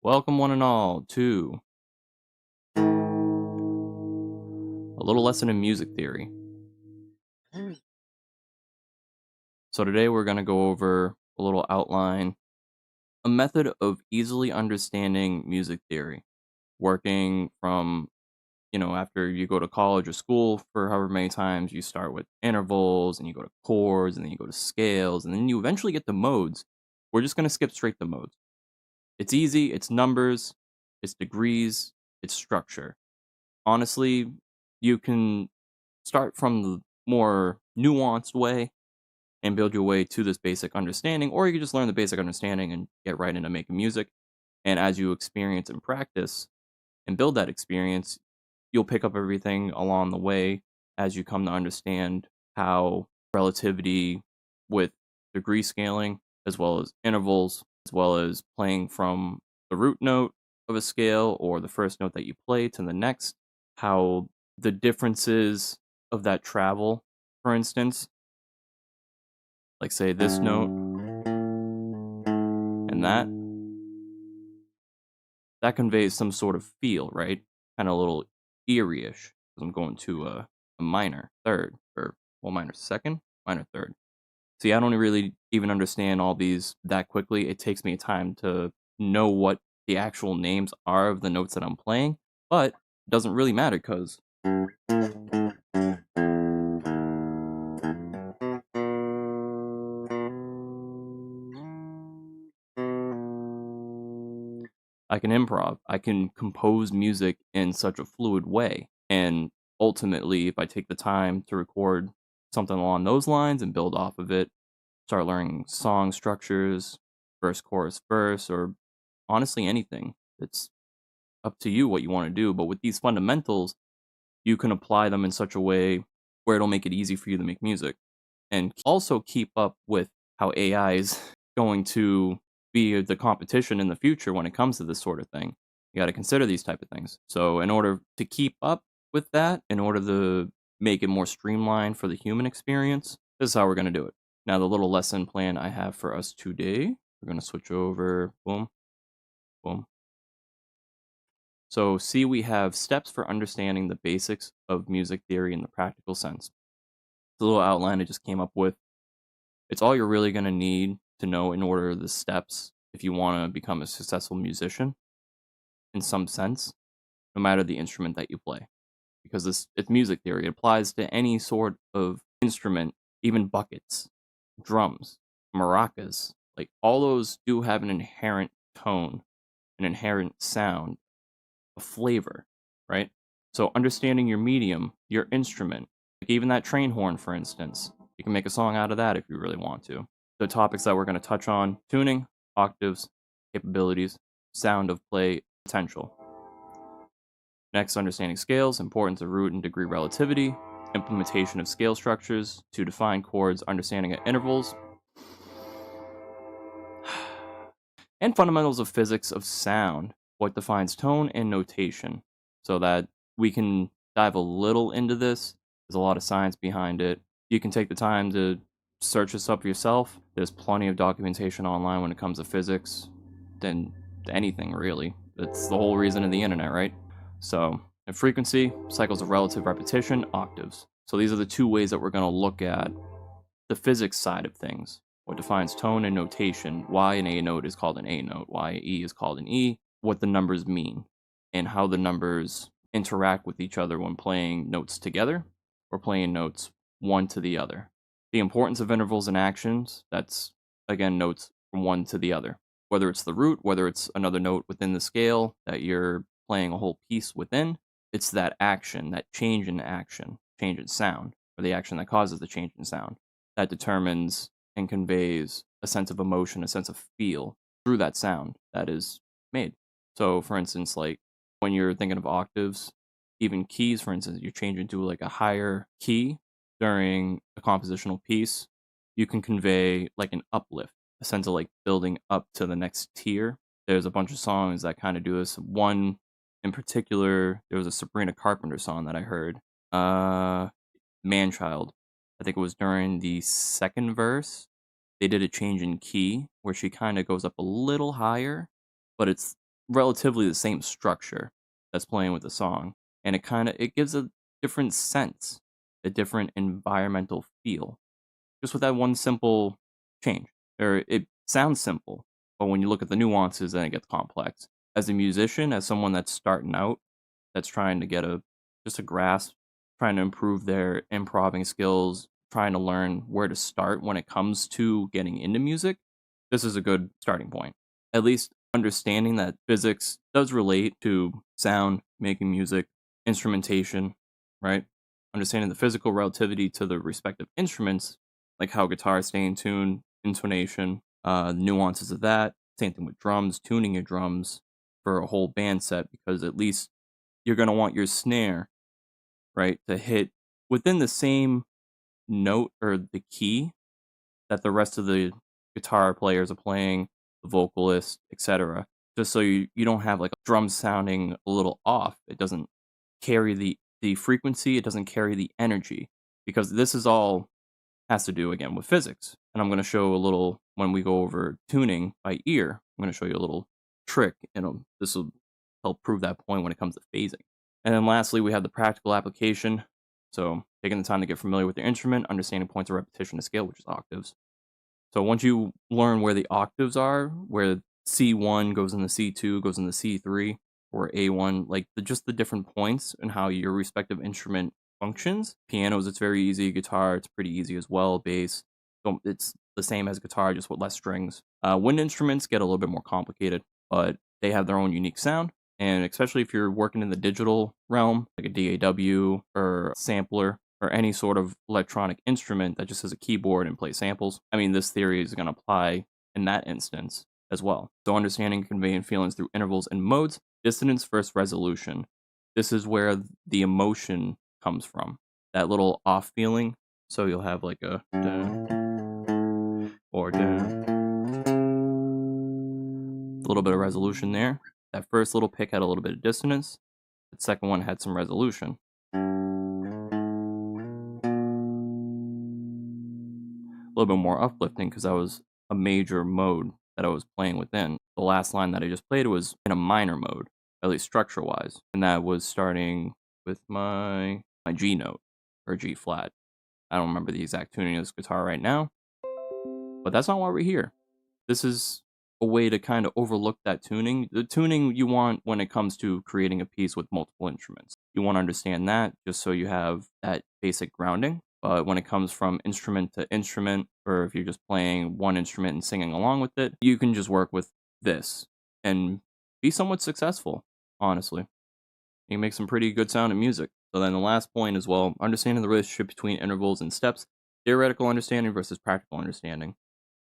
Welcome, one and all, to a little lesson in music theory. So, today we're going to go over a little outline, a method of easily understanding music theory, working from, after you go to college or school for however many times, you start with intervals and you go to chords and then you go to scales and then you eventually get to modes. We're just going to skip straight to modes. It's easy, it's numbers, it's degrees, it's structure. Honestly, you can start from the more nuanced way and build your way to this basic understanding, or you can just learn the basic understanding and get right into making music. And as you experience and practice and build that experience, you'll pick up everything along the way as you come to understand how relativity with degree scaling, as well as intervals, as well as playing from the root note of a scale or the first note that you play to the next, how the differences of that travel, for instance, like say this note and that conveys some sort of feel, right? Kind of a little eerie-ish. 'Cause I'm going to a minor third, or well, minor second, minor third. See, I don't really even understand all these that quickly. It takes me time to know what the actual names are of the notes that I'm playing, but it doesn't really matter because I can improv. I can compose music in such a fluid way. And ultimately, if I take the time to record something along those lines and build off of it, start learning song structures, verse, chorus, verse, or honestly anything. It's up to you what you want to do. But with these fundamentals, you can apply them in such a way where it'll make it easy for you to make music and also keep up with how AI is going to be the competition in the future when it comes to this sort of thing. You got to consider these type of things. So in order to keep up with that, in order to make it more streamlined for the human experience, this is how we're going to do it. Now the little lesson plan I have for us today, we're going to switch over, boom, boom. So see, we have steps for understanding the basics of music theory in the practical sense. The little outline I just came up with, it's all you're really going to need to know in order the steps if you want to become a successful musician in some sense, no matter the instrument that you play. Because it's music theory. It applies to any sort of instrument, even buckets, drums, maracas. Like all those do have an inherent tone, an inherent sound, a flavor, right? So understanding your medium, your instrument, like even that train horn, for instance, you can make a song out of that if you really want to. The topics that we're going to touch on: tuning, octaves, capabilities, sound of play, potential. Next, understanding scales, importance of root and degree relativity, implementation of scale structures to define chords, understanding of intervals, and fundamentals of physics of sound, what defines tone and notation, so that we can dive a little into this. There's a lot of science behind it. You can take the time to search this up yourself. There's plenty of documentation online when it comes to physics, than anything really. That's the whole reason of the internet, right? So, and frequency, cycles of relative repetition, octaves. So these are the two ways that we're going to look at the physics side of things. What defines tone and notation, why an A note is called an A note, why E is called an E, what the numbers mean, and how the numbers interact with each other when playing notes together or playing notes one to the other. The importance of intervals and actions, that's again notes from one to the other. Whether it's the root, whether it's another note within the scale that you're playing a whole piece within, it's that action, that change in action, change in sound, or the action that causes the change in sound, that determines and conveys a sense of emotion, a sense of feel through that sound that is made. So, for instance, like when you're thinking of octaves, even keys, for instance, you're changing to like a higher key during a compositional piece, you can convey like an uplift, a sense of like building up to the next tier. There's a bunch of songs that kind of do this. One in particular, there was a Sabrina Carpenter song that I heard, Manchild. I think it was during the second verse. They did a change in key where she kind of goes up a little higher, but it's relatively the same structure that's playing with the song, and it gives a different sense, a different environmental feel, just with that one simple change. Or it sounds simple, but when you look at the nuances, then it gets complex. As a musician, as someone that's starting out, that's trying to get a just a grasp, trying to improve their improving skills, trying to learn where to start when it comes to getting into music, this is a good starting point. At least understanding that physics does relate to sound, making music, instrumentation, right? Understanding the physical relativity to the respective instruments, like how guitars stay in tune, intonation, nuances of that. Same thing with drums, tuning your drums for a whole band set, because at least you're going to want your snare, right, to hit within the same note or the key that the rest of the guitar players are playing, the vocalist, etc. Just so you don't have like a drum sounding a little off. It doesn't carry the frequency, it doesn't carry the energy, because this is all has to do again with physics. And I'm going to show a little when we go over tuning by ear. I'm going to show you a little trick, and this will help prove that point when it comes to phasing. And then lastly, we have the practical application. So taking the time to get familiar with your instrument, understanding points of repetition to scale, which is octaves. So once you learn where the octaves are, where C1 goes into C2, goes into C3, or A1, like just the different points and how your respective instrument functions. Pianos, it's very easy. Guitar, it's pretty easy as well. Bass, it's the same as guitar, just with less strings. Wind instruments get a little bit more complicated, but they have their own unique sound. And especially if you're working in the digital realm, like a DAW or a sampler, or any sort of electronic instrument that just has a keyboard and plays samples, I mean, this theory is going to apply in that instance as well. So understanding and conveying feelings through intervals and modes, dissonance versus resolution. This is where the emotion comes from, that little off feeling. So you'll have like a or a little bit of resolution there. That first little pick had a little bit of dissonance. The second one had some resolution. A little bit more uplifting because that was a major mode that I was playing within. The last line that I just played was in a minor mode, at least structure wise, and that was starting with my G note or G flat. I don't remember the exact tuning of this guitar right now, but that's not why we're here. This is a way to kind of overlook that tuning. The tuning you want when it comes to creating a piece with multiple instruments. You want to understand that just so you have that basic grounding. But when it comes from instrument to instrument, or if you're just playing one instrument and singing along with it, you can just work with this and be somewhat successful, honestly. You can make some pretty good sounding music. So then the last point as well, understanding the relationship between intervals and steps, theoretical understanding versus practical understanding.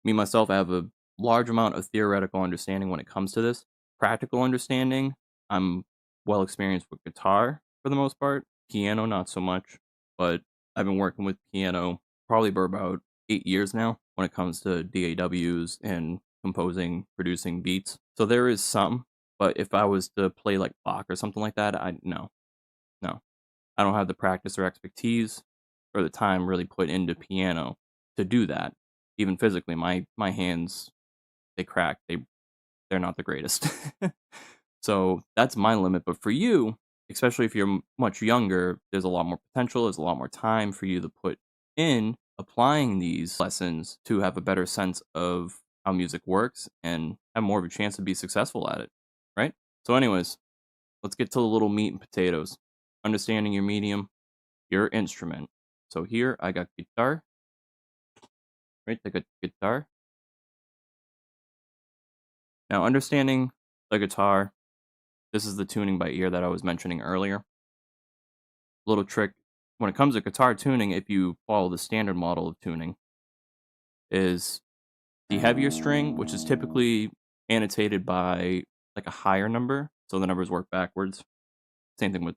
Me, myself, I have a large amount of theoretical understanding when it comes to this. Practical understanding, I'm well experienced with guitar for the most part. Piano, not so much, but I've been working with piano probably for about 8 years now when it comes to DAWs and composing, producing beats. So there is some, but if I was to play like Bach or something like that, no. I don't have the practice or expertise or the time really put into piano to do that. Even physically, my hands, they crack. They're not the greatest. So that's my limit. But for you, especially if you're much younger, there's a lot more potential. There's a lot more time for you to put in applying these lessons to have a better sense of how music works and have more of a chance to be successful at it, right? So, anyways, let's get to the little meat and potatoes. Understanding your medium, your instrument. So here I got guitar, right? I got guitar. Now, understanding the guitar, this is the tuning by ear that I was mentioning earlier. Little trick when it comes to guitar tuning, if you follow the standard model of tuning, is the heavier string, which is typically annotated by like a higher number, so the numbers work backwards. Same thing with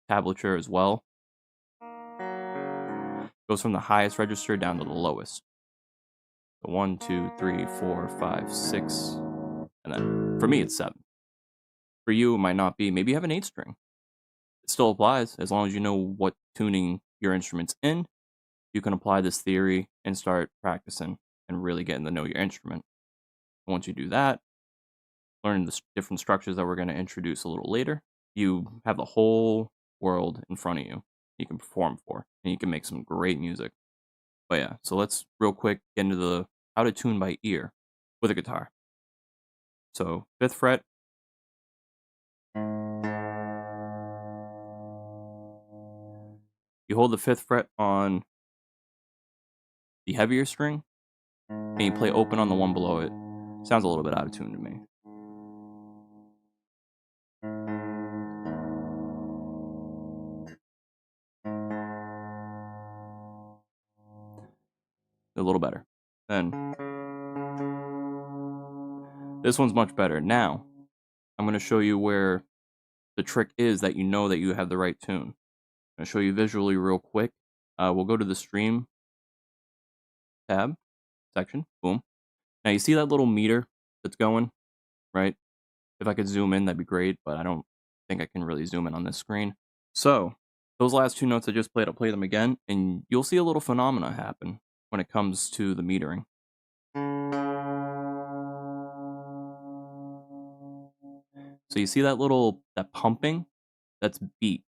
tablature as well. Goes from the highest register down to the lowest. So 1, 2, 3, 4, 5, 6, and then for me it's 7. For you, it might not be. Maybe you have an 8 string. It still applies as long as you know what tuning your instrument's in. You can apply this theory and start practicing and really getting to know your instrument. Once you do that, learning the different structures that we're going to introduce a little later, you have the whole world in front of you you can perform for, and you can make some great music. But yeah, so let's real quick get into the how to tune by ear with a guitar. So fifth fret, you hold the fifth fret on the heavier string, and you play open on the one below it. Sounds a little bit out of tune to me. A little better. Then this one's much better. Now, I'm going to show you where the trick is that you know that you have the right tune. I'm going to show you visually real quick. We'll go to the stream tab section. Boom. Now you see that little meter that's going, right? If I could zoom in, that'd be great, but I don't think I can really zoom in on this screen. So those last two notes I just played, I'll play them again, and you'll see a little phenomena happen when it comes to the metering. So you see that pumping? That's beat.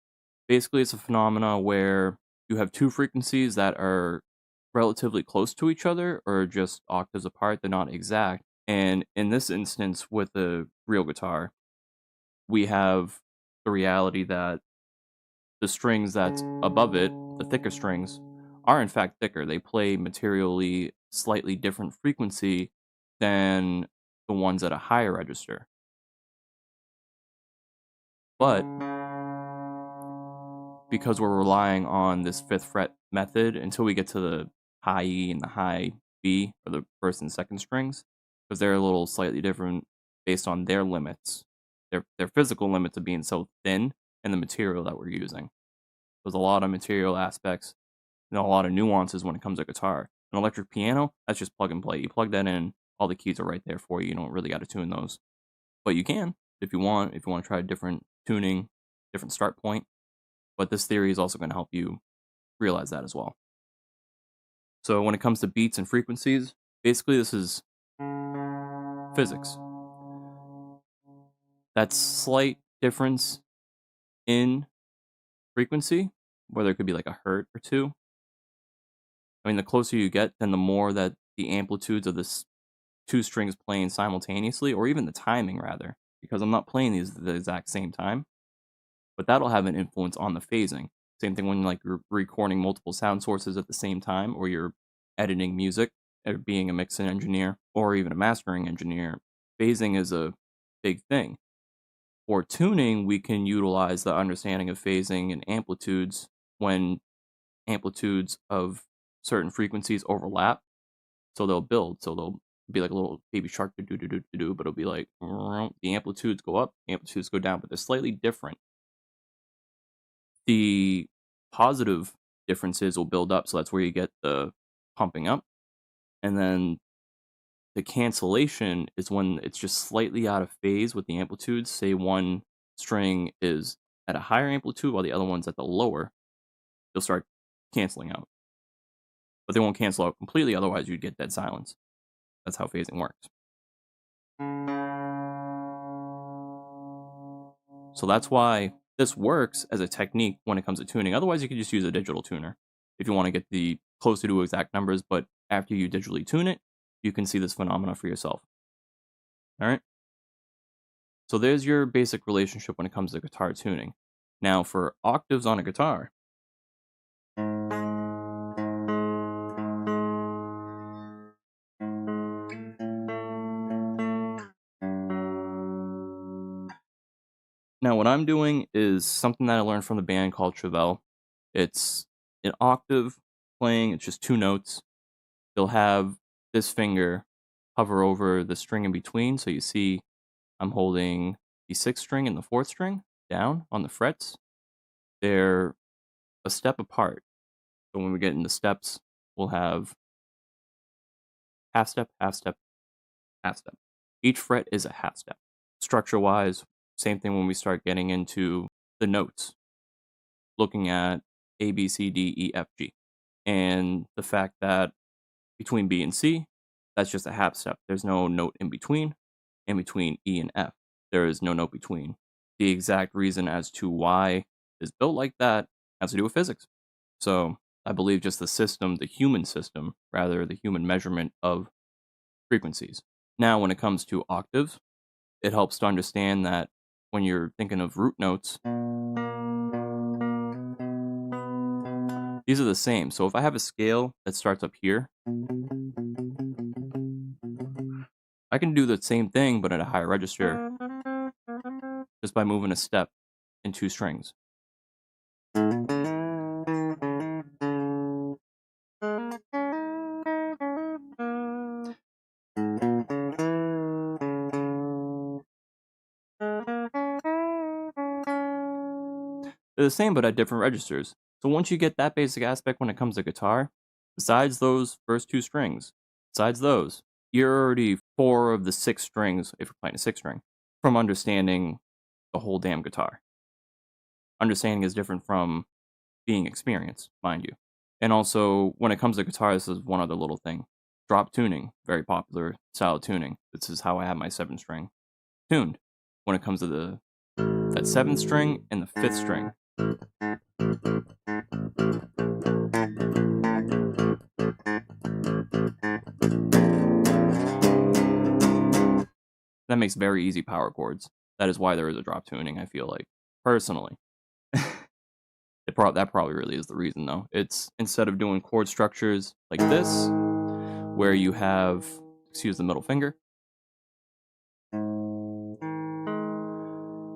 Basically, it's a phenomena where you have two frequencies that are relatively close to each other or just octaves apart. They're not exact. And in this instance, with a real guitar, we have the reality that the strings that's above it, the thicker strings, are in fact thicker. They play materially slightly different frequency than the ones at a higher register. But because we're relying on this fifth fret method until we get to the high E and the high B for the first and second strings, because they're a little slightly different based on their limits, their physical limits of being so thin and the material that we're using. There's a lot of material aspects and a lot of nuances when it comes to guitar. An electric piano, that's just plug and play. You plug that in, all the keys are right there for you. You don't really got to tune those. But you can if you want to try a different tuning, different start point. But this theory is also going to help you realize that as well. So when it comes to beats and frequencies, basically this is physics. That slight difference in frequency, whether it could be like a hertz or two. I mean, the closer you get, then the more that the amplitudes of this two strings playing simultaneously, or even the timing rather, because I'm not playing these at the exact same time, but that'll have an influence on the phasing. Same thing when like you're recording multiple sound sources at the same time, or you're editing music, or being a mixing engineer, or even a mastering engineer. Phasing is a big thing. For tuning, we can utilize the understanding of phasing and amplitudes when amplitudes of certain frequencies overlap. So they'll build. So they'll be like a little baby shark, do do do do do, but it'll be like the amplitudes go up, amplitudes go down, but they're slightly different. The positive differences will build up, so that's where you get the pumping up. And then the cancellation is when it's just slightly out of phase with the amplitudes. Say one string is at a higher amplitude while the other one's at the lower, they'll start canceling out. But they won't cancel out completely, otherwise you'd get dead silence. That's how phasing works. So that's why this works as a technique when it comes to tuning. Otherwise, you could just use a digital tuner if you want to get the closer to exact numbers. But after you digitally tune it, you can see this phenomena for yourself. All right. So there's your basic relationship when it comes to guitar tuning. Now for octaves on a guitar. Now what I'm doing is something that I learned from the band called Travell. It's an octave playing, it's just two notes. They'll have this finger hover over the string in between. So you see I'm holding the sixth string and the fourth string down on the frets. They're a step apart. So when we get into steps, we'll have half step, half step, half step. Each fret is a half step. Structure-wise, same thing when we start getting into the notes. Looking at A, B, C, D, E, F, G. And the fact that between B and C, that's just a half step. There's no note in between. in between E and F. There is no note between. The exact reason as to why it's built like that has to do with physics. So I believe just the system, the human system, rather, the human measurement of frequencies. Now, when it comes to octaves, it helps to understand that when you're thinking of root notes, these are the same. So if I have a scale that starts up here, I can do the same thing but at a higher register just by moving a step in two strings. They're the same but at different registers. So once you get that basic aspect when it comes to guitar, besides those first two strings, besides those, you're already 4 of the 6 strings, if you're playing a 6 string, from understanding the whole damn guitar. Understanding is different from being experienced, mind you. And also, when it comes to guitar, this is one other little thing. Drop tuning, very popular style of tuning. This is how I have my 7 string tuned. When it comes to that 7th string and the 5th string, that makes very easy power chords. That is why there is a drop tuning, I feel like, personally. That probably really is the reason, though. It's instead of doing chord structures like this, where you have, excuse the middle finger,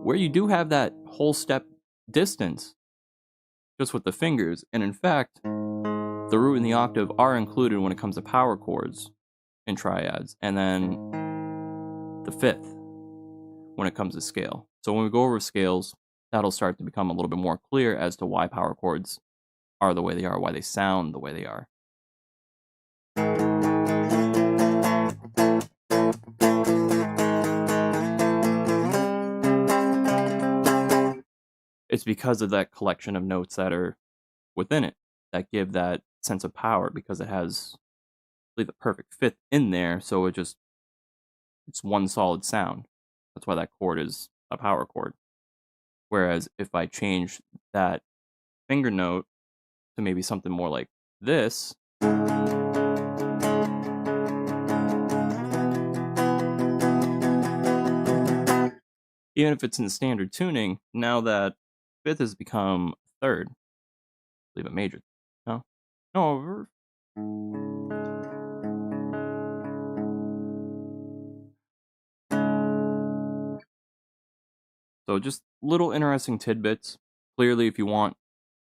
where you do have that whole step distance just with the fingers. And in fact, the root and the octave are included when it comes to power chords in triads. And then the 5th when it comes to scale. So when we go over scales, that'll start to become a little bit more clear as to why power chords are the way they are, why they sound the way they are. It's because of that collection of notes that are within it that give that sense of power, because it has, I believe, the perfect 5th in there, so it's one solid sound. That's why that chord is a power chord. Whereas if I change that finger note to maybe something more like this, even if it's in standard tuning, now that 5th has become 3rd. I believe a major. No? No. So just little interesting tidbits. Clearly, if you want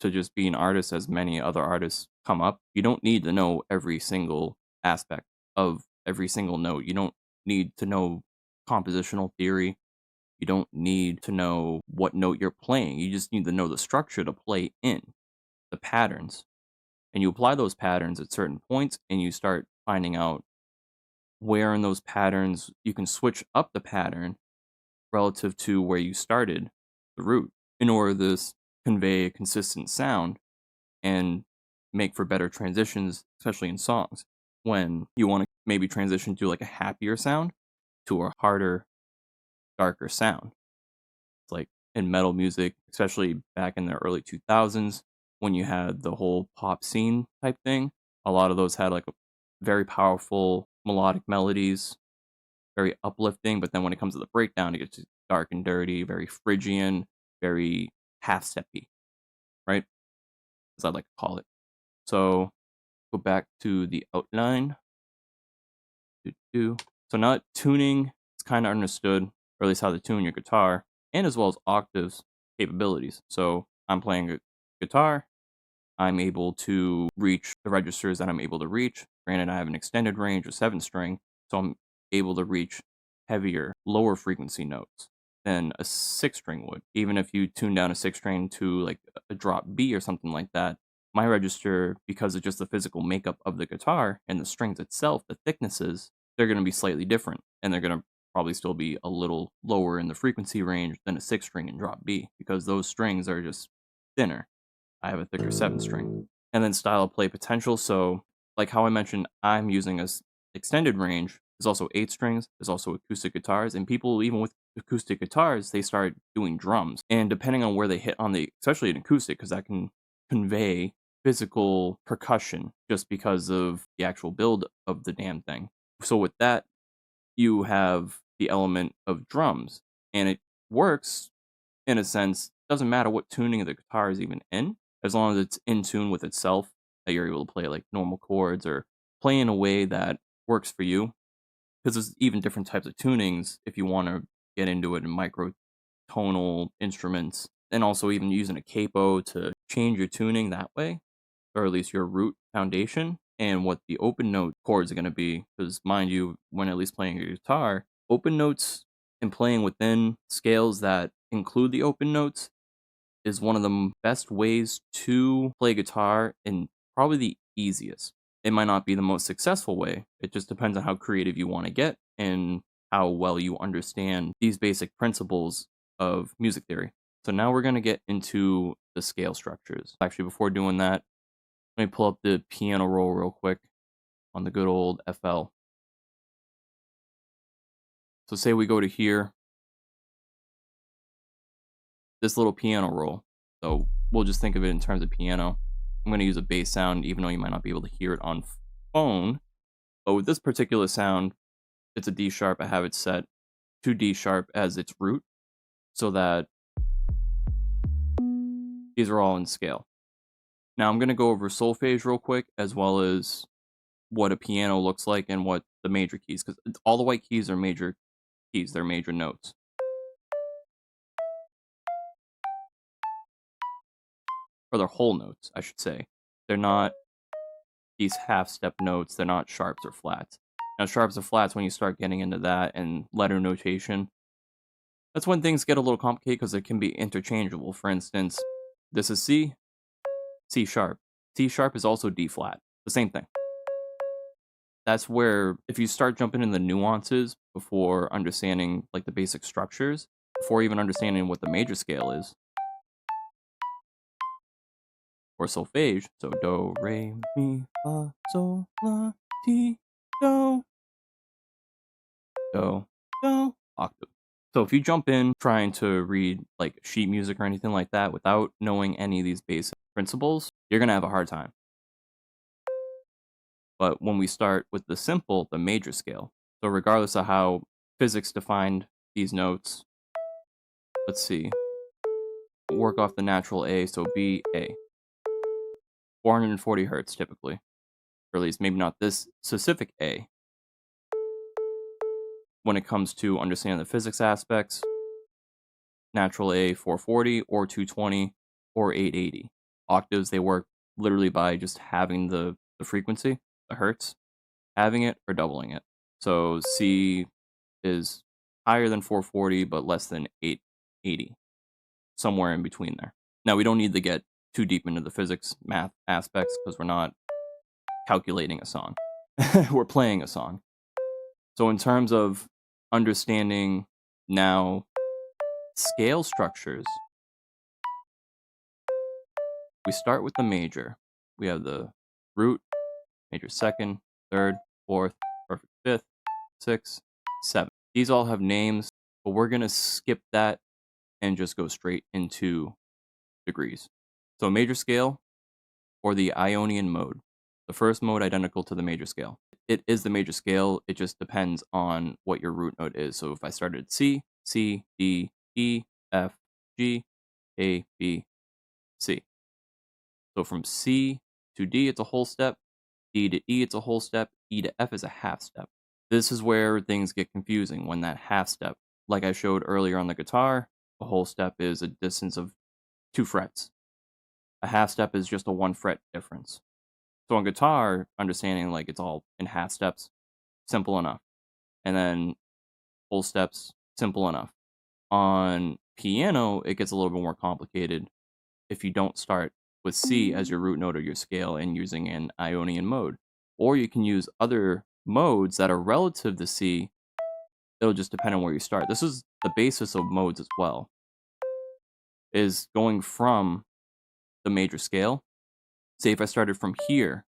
to just be an artist as many other artists come up, you don't need to know every single aspect of every single note. You don't need to know compositional theory. You don't need to know what note you're playing. You just need to know the structure to play in, the patterns. And you apply those patterns at certain points, and you start finding out where in those patterns you can switch up the pattern relative to where you started the root in order to convey a consistent sound and make for better transitions, especially in songs. When you want to maybe transition to like a happier sound to a harder, darker sound. It's like in metal music, especially back in the early 2000s, when you had the whole pop scene type thing, a lot of those had like a very powerful melodic melodies, very uplifting, but then when it comes to the breakdown, it gets dark and dirty, very Phrygian, very half-steppy, right? As I'd like to call it. So, go back to the outline. So now that tuning is kind of understood, or at least how to tune your guitar, and as well as octaves capabilities. So, I'm playing a guitar, I'm able to reach the registers that I'm able to reach. Granted, I have an extended range of 7 string, so I'm able to reach heavier, lower frequency notes than a 6 string would. Even if you tune down a 6 string to like a drop B or something like that, my register, because of just the physical makeup of the guitar and the strings itself, the thicknesses, they're going to be slightly different, and they're going to probably still be a little lower in the frequency range than a 6 string in drop B, because those strings are just thinner. I have a thicker 7 string. And then style of play potential. So, like how I mentioned, I'm using a extended range There's also 8 strings, there's also acoustic guitars, and people even with acoustic guitars, they start doing drums. And depending on where they hit on the especially an acoustic, because that can convey physical percussion just because of the actual build of the damn thing. So with that, you have the element of drums, and it works in a sense. Doesn't matter what tuning the guitar is even in, as long as it's in tune with itself, that you're able to play like normal chords or play in a way that works for you. Because there's even different types of tunings if you want to get into it in microtonal instruments, and also even using a capo to change your tuning that way, or at least your root foundation, and what the open note chords are going to be. Because, mind you, when at least playing your guitar, open notes and playing within scales that include the open notes is one of the best ways to play guitar, and probably the easiest. It might not be the most successful way. It just depends on how creative you want to get and how well you understand these basic principles of music theory. So now we're going to get into the scale structures. Actually, before doing that, let me pull up the piano roll real quick on the good old FL. So say we go to here, this little piano roll. So we'll just think of it in terms of piano. I'm going to use a bass sound, even though you might not be able to hear it on phone. But with this particular sound, it's a D sharp. I have it set to D sharp as its root, so that these are all in scale. Now I'm going to go over solfege real quick, as well as what a piano looks like and what the major keys, because all the white keys are major keys, they're major notes. Or they're whole notes, I should say. They're not these half step notes, they're not sharps or flats. Now, sharps or flats, when you start getting into that and letter notation, that's when things get a little complicated because they can be interchangeable. For instance, this is C, C sharp. C sharp is also D flat, the same thing. That's where, if you start jumping in the nuances before understanding like the basic structures, before even understanding what the major scale is, or solfege, so do, re, mi, fa, sol, la, ti, do, do, do, octave. So if you jump in trying to read like sheet music or anything like that without knowing any of these basic principles, you're going to have a hard time. But when we start with the simple, the major scale, so regardless of how physics defined these notes, let's see, work off the natural A, so B, A. 440 hertz typically, or at least maybe not this specific A. When it comes to understanding the physics aspects, natural A 440 or 220 or 880. Octaves, they work literally by just having the frequency, the hertz, having it or doubling it. So C is higher than 440 but less than 880, somewhere in between there. Now, we don't need to get too deep into the physics math aspects because we're not calculating a song. We're playing a song. So in terms of understanding now scale structures, we start with the major. We have the root, major second, third, fourth, perfect fifth, sixth, seventh. These all have names, but we're going to skip that and just go straight into degrees. So major scale, or the Ionian mode. The first mode identical to the major scale. It is the major scale, it just depends on what your root note is. So if I started at C, C, D, E, F, G, A, B, C. So from C to D, it's a whole step. D to E, it's a whole step. E to F is a half step. This is where things get confusing when that half step, like I showed earlier on the guitar, a whole step is a distance of 2 frets. A half step is just a 1 fret difference. So on guitar, understanding like it's all in half steps, simple enough. And then full steps, simple enough. On piano, it gets a little bit more complicated if you don't start with C as your root note or your scale and using an Ionian mode. Or you can use other modes that are relative to C. It'll just depend on where you start. This is the basis of modes as well, is going from the major scale. Say if I started from here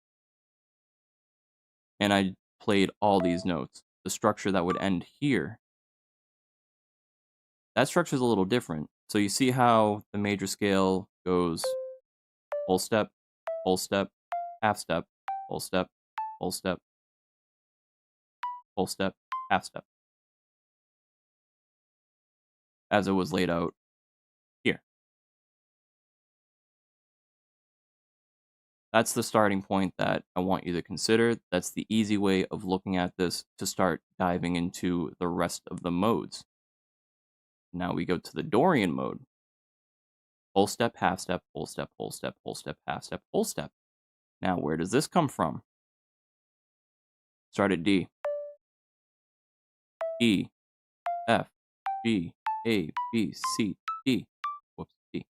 and I played all these notes. the structure that would end here, that structure is a little different. So you see how the major scale goes whole step, half step, whole step, whole step, whole step, half step, as it was laid out here. That's the starting point that I want you to consider. That's the easy way of looking at this to start diving into the rest of the modes. Now we go to the Dorian mode. Whole step, half step, whole step, whole step, whole step, half step, whole step. Now, where does this come from? Start at D. E, F, G, A, B, C, D. Whoops, D.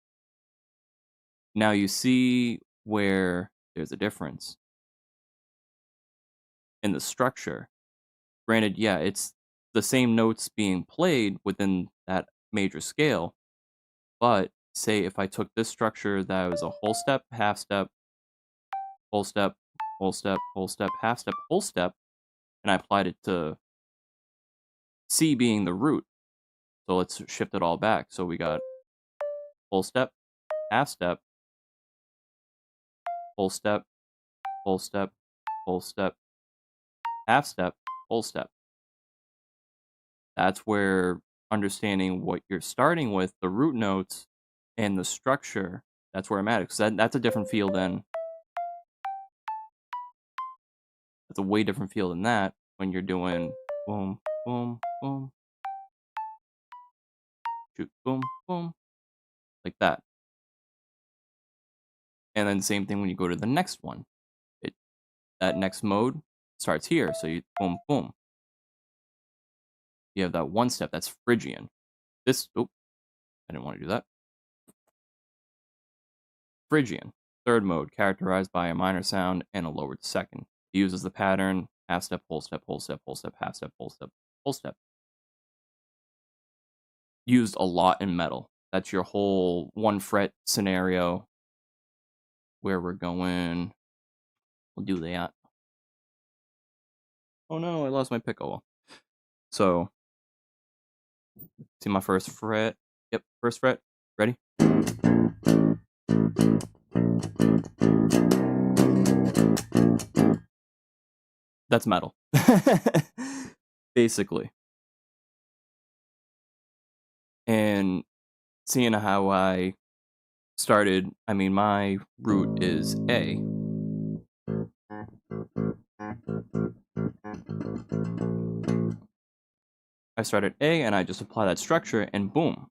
Now you see where there's a difference in the structure. Granted, yeah, it's the same notes being played within that major scale, but say if I took this structure that was a whole step, half step, whole step, whole step, whole step, half step, whole step, and I applied it to C being the root. So let's shift it all back. So we got whole step, half step, whole step, whole step, whole step, half step, whole step. That's where understanding what you're starting with, the root notes and the structure, that's where I'm at. Because that's a different feel than, that's a way different feel than that when you're doing boom, boom, boom, shoot, boom, boom, like that. And then same thing when you go to the next one. That next mode starts here. So you boom, boom. You have that one step, that's Phrygian. This, oh, I didn't want to do that. Phrygian, third mode, characterized by a minor sound and a lowered second. It uses the pattern half step, whole step, whole step, whole step, half step, whole step, whole step. Used a lot in metal. That's your whole 1 fret scenario where we're going. We'll do that. Oh no, I lost my pick. Oh well. So, see my first fret? Yep, first fret. Ready? That's metal. Basically. And seeing how I started, I mean, my root is A. I start at A and I just apply that structure and boom,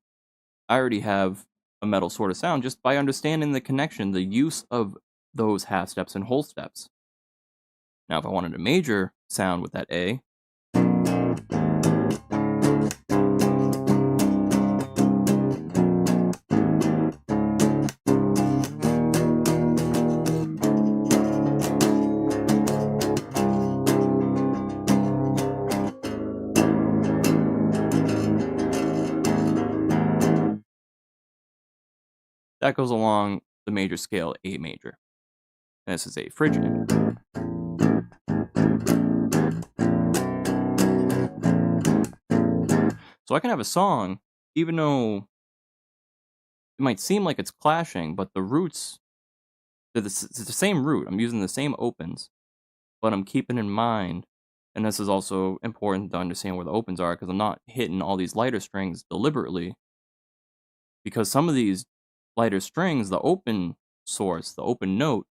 I already have a metal sort of sound just by understanding the connection, the use of those half steps and whole steps. Now, if I wanted a major sound with that A, that goes along the major scale A major. And this is A Phrygian. So I can have a song, even though it might seem like it's clashing, but the roots, it's the same root. I'm using the same opens, but I'm keeping in mind, and this is also important to understand where the opens are, because I'm not hitting all these lighter strings deliberately, because some of these lighter strings, the open source, the open note,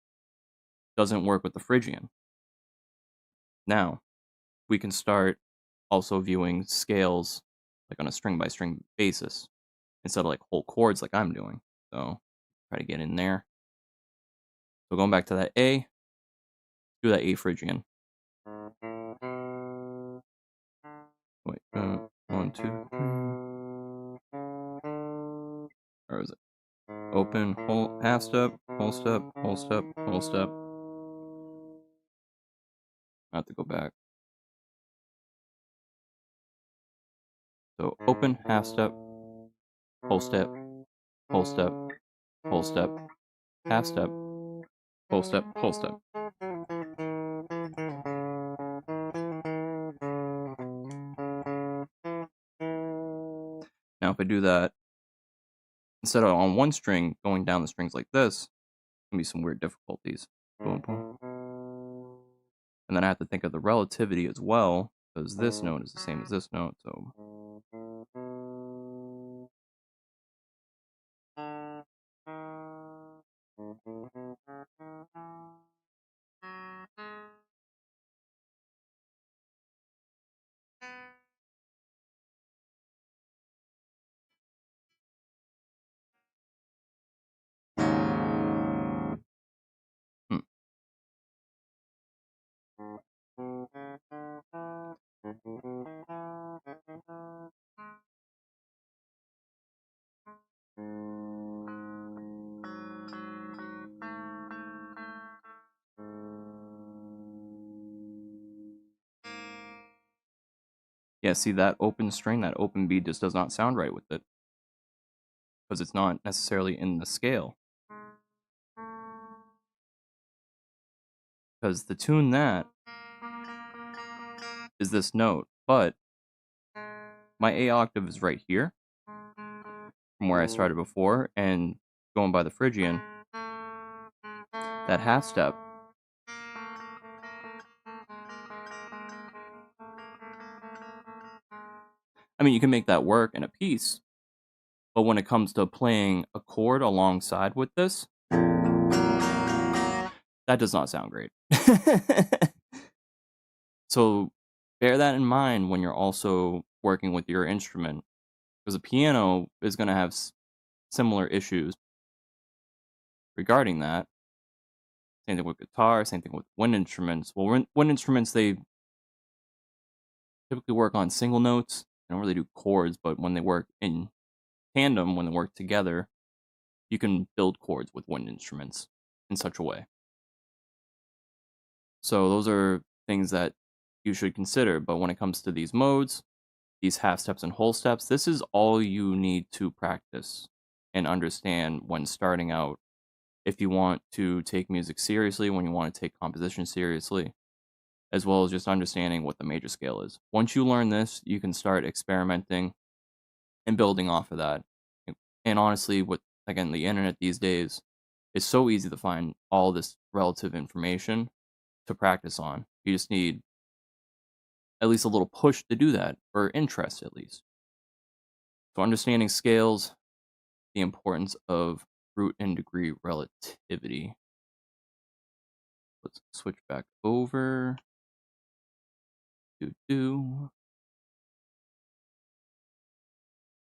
doesn't work with the Phrygian. Now, we can start also viewing scales like on a string by string basis instead of like whole chords like I'm doing. So try to get in there. So going back to that A, do that A Phrygian. Wait, 1, 2, 3. Where is it? Open, whole, half step, whole step, whole step, whole step. I have to go back. So open, half step, whole step, whole step, whole step, half step, whole step, whole step. I do that, instead of on one string going down the strings like this, can be some weird difficulties. Boom, boom. And then I have to think of the relativity as well, because this note is the same as this note, so. Hmm. Yeah, see that open string, that open B just does not sound right with it, because it's not necessarily in the scale. Because to tune that is this note, but my A octave is right here from where I started before, and going by the Phrygian, that half step, I mean, you can make that work in a piece, but when it comes to playing a chord alongside with this, that does not sound great. So bear that in mind when you're also working with your instrument, because a piano is going to have similar issues regarding that. Same thing with guitar, same thing with wind instruments. Well, wind instruments, they typically work on single notes. They don't really do chords, but when they work in tandem, when they work together, you can build chords with wind instruments in such a way. So those are things that you should consider. But when it comes to these modes, these half steps and whole steps, this is all you need to practice and understand when starting out. If you want to take music seriously, when you want to take composition seriously, as well as just understanding what the major scale is. Once you learn this, you can start experimenting and building off of that. And honestly, with, again, the internet these days, it's so easy to find all this relative information to practice on. You just need at least a little push to do that, or interest at least. So understanding scales, the importance of root and degree relativity. Let's switch back over. So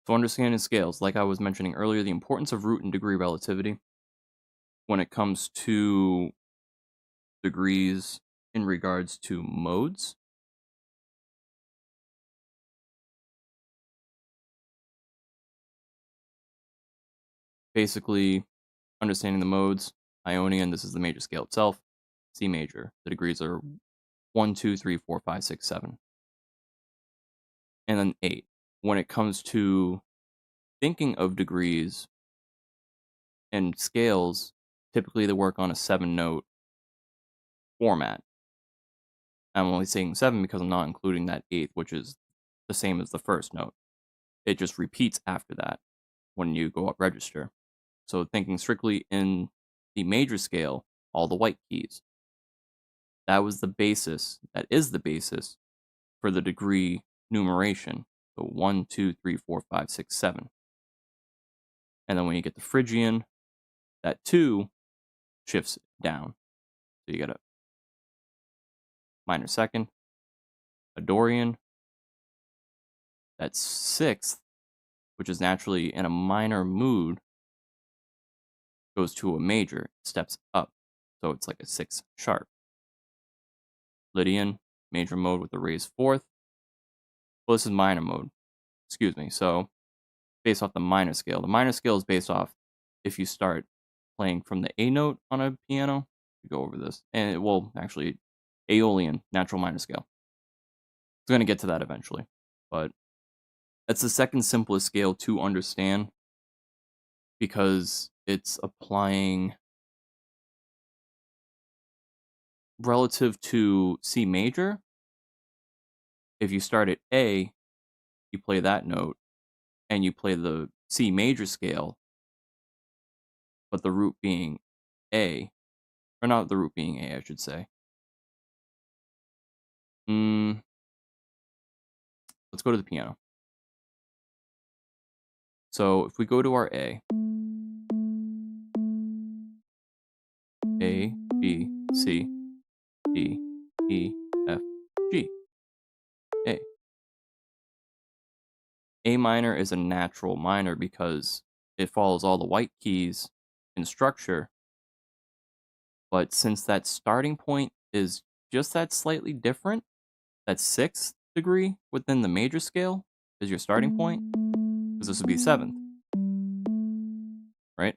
understanding scales, like I was mentioning earlier, the importance of root and degree relativity when it comes to degrees in regards to modes. Basically, understanding the modes, Ionian, this is the major scale itself, C major. The degrees are 1, 2, 3, 4, 5, 6, 7, and then 8. When it comes to thinking of degrees and scales, typically they work on a 7-note format. I'm only saying 7 because I'm not including that 8th, which is the same as the first note. It just repeats after that when you go up register. So thinking strictly in the major scale, all the white keys. That was the basis, that is the basis for the degree numeration. So 1, 2, 3, 4, 5, 6, 7. And then when you get the Phrygian, that 2 shifts down. So you got a minor second, a Dorian, that 6th, which is naturally in a minor mood, goes to a major, steps up. So it's like a 6 sharp. Lydian, major mode with a raised 4th. Well, this is minor mode. Excuse me. So based off the minor scale. The minor scale is based off if you start playing from the A note on a piano. Go over this. And it will actually, Aeolian, natural minor scale. It's going to get to that eventually. But that's the second simplest scale to understand because it's applying relative to C major. If you start at A, you play that note, and you play the C major scale, but the root being A, or not the root being A, I should say. Let's go to the piano. So if we go to our A, B, C, D, E, F, G, A. A minor is a natural minor because it follows all the white keys in structure, but since that starting point is just that slightly different, that 6th degree within the major scale is your starting point, because this would be 7th, right?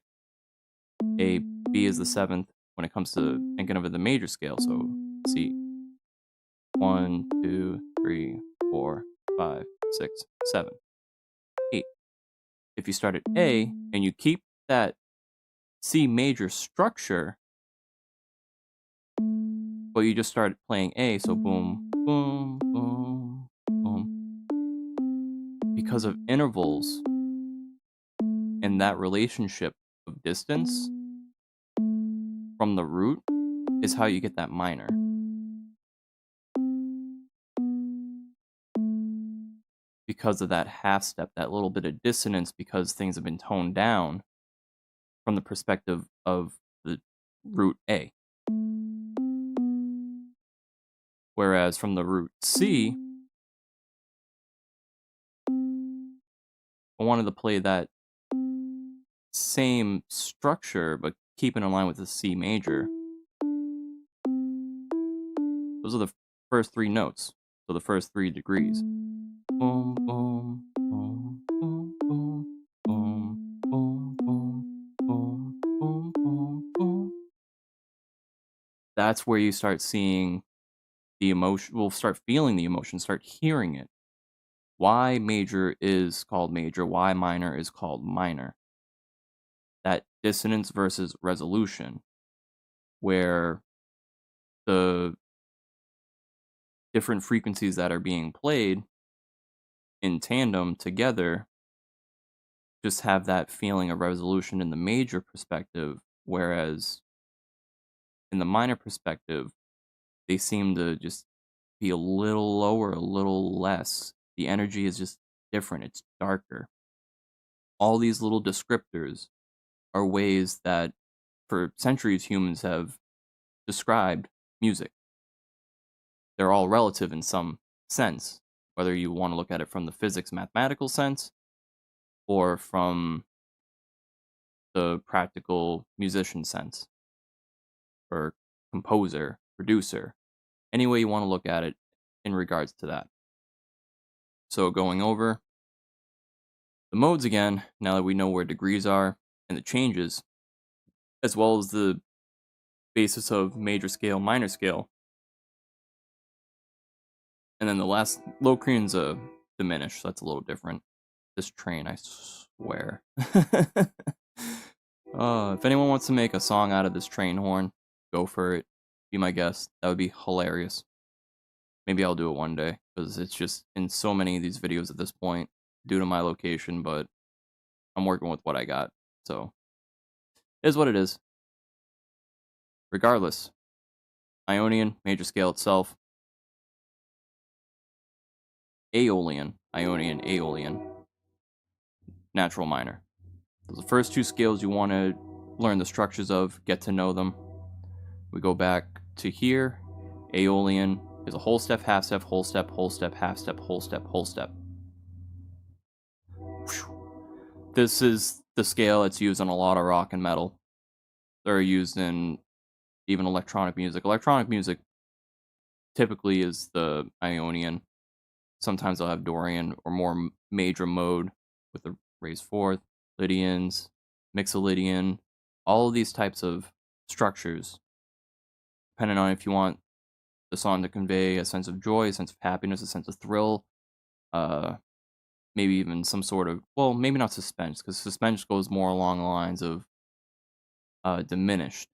A, B is the 7th when it comes to thinking of it the major scale, so C. 1, 2, 3, 4, 5, 6, 7, 8. If you start at A and you keep that C major structure, but you just start playing A, so boom, boom, boom, boom. Because of intervals and that relationship of distance from the root is how you get that minor. Because of that half step, that little bit of dissonance, because things have been toned down from the perspective of the root A. Whereas from the root C, I wanted to play that same structure, but keep it in line with the C major. Those are the first 3 notes, so the first 3 degrees. Boom, boom, boom, boom, boom, boom, boom, boom, boom, boom, boom, boom. That's where you start seeing the emotion, we'll start feeling the emotion, start hearing it. Why major is called major, why minor is called minor. That dissonance versus resolution, where the different frequencies that are being played in tandem together just have that feeling of resolution in the major perspective, whereas in the minor perspective, they seem to just be a little lower, a little less. The energy is just different, it's darker. All these little descriptors are ways that for centuries humans have described music. They're all relative in some sense, whether you want to look at it from the physics mathematical sense or from the practical musician sense or composer, producer, any way you want to look at it in regards to that. So going over the modes again, now that we know where degrees are and the changes, as well as the basis of major scale, minor scale. And then the last, Locrian's a diminished, so that's a little different. This train, I swear. If anyone wants to make a song out of this train horn, go for it. Be my guest. That would be hilarious. Maybe I'll do it one day, because it's just in so many of these videos at this point, due to my location, but I'm working with what I got, so it is what it is. Regardless, Ionian, major scale itself. Aeolian, Ionian, Aeolian, natural minor. Those are the first 2 scales you want to learn the structures of, get to know them. We go back to here. Aeolian is a whole step, half step, whole step, whole step, half step, whole step, whole step. This is the scale that's used in a lot of rock and metal. They're used in even electronic music. Electronic music typically is the Ionian. Sometimes they'll have Dorian or more major mode with the raised fourth, Lydians, Mixolydian, all of these types of structures, depending on if you want the song to convey a sense of joy, a sense of happiness, a sense of thrill, maybe even some sort of, well, maybe not suspense, because suspense goes more along the lines of diminished,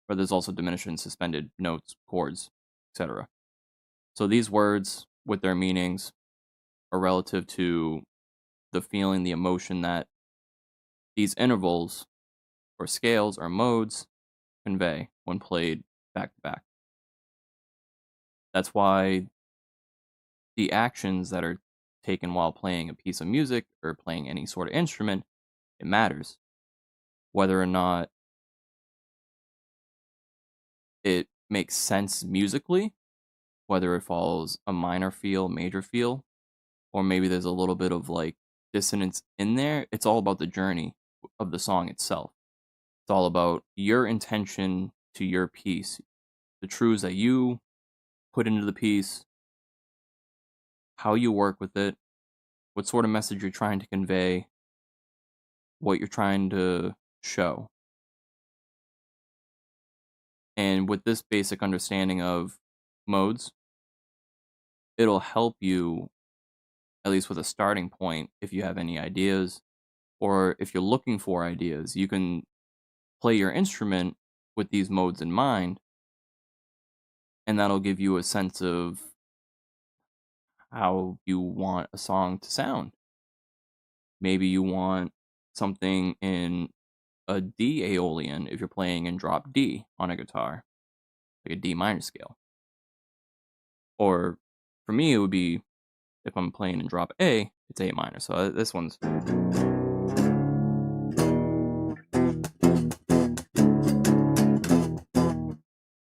but there's also diminished and suspended notes, chords, etc. So these words, with their meanings, are relative to the feeling, the emotion that these intervals or scales or modes convey when played back to back. That's why the actions that are taken while playing a piece of music or playing any sort of instrument, it matters. Whether or not it makes sense musically, whether it follows a minor feel, major feel, or maybe there's a little bit of like dissonance in there. It's all about the journey of the song itself. It's all about your intention to your piece, the truths that you put into the piece, how you work with it, what sort of message you're trying to convey, what you're trying to show. And with this basic understanding of modes, it'll help you, at least with a starting point, if you have any ideas, or if you're looking for ideas, you can play your instrument with these modes in mind, and that'll give you a sense of how you want a song to sound. Maybe you want something in a D Aeolian if you're playing in drop D on a guitar, like a D minor scale. Or for me, it would be if I'm playing in drop A, it's A minor. So this one's.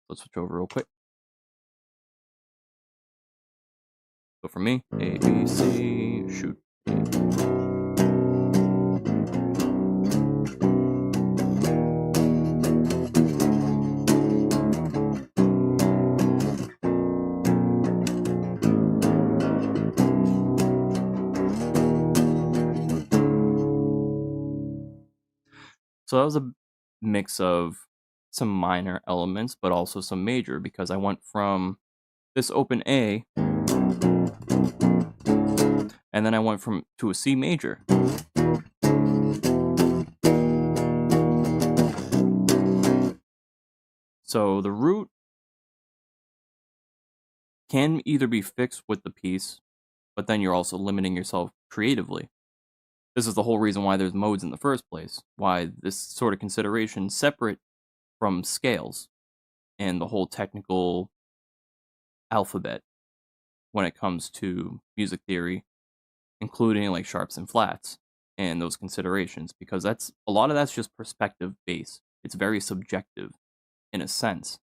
Let's switch over real quick. So for me, A, B, C, shoot. So that was a mix of some minor elements, but also some major because I went from this open A and then I went from to a C major. So the root can either be fixed with the piece, but then you're also limiting yourself creatively. This is the whole reason why there's modes in the first place, why this sort of consideration separate from scales and the whole technical alphabet when it comes to music theory, including like sharps and flats and those considerations, because that's a lot of that's just perspective based. It's very subjective in a sense,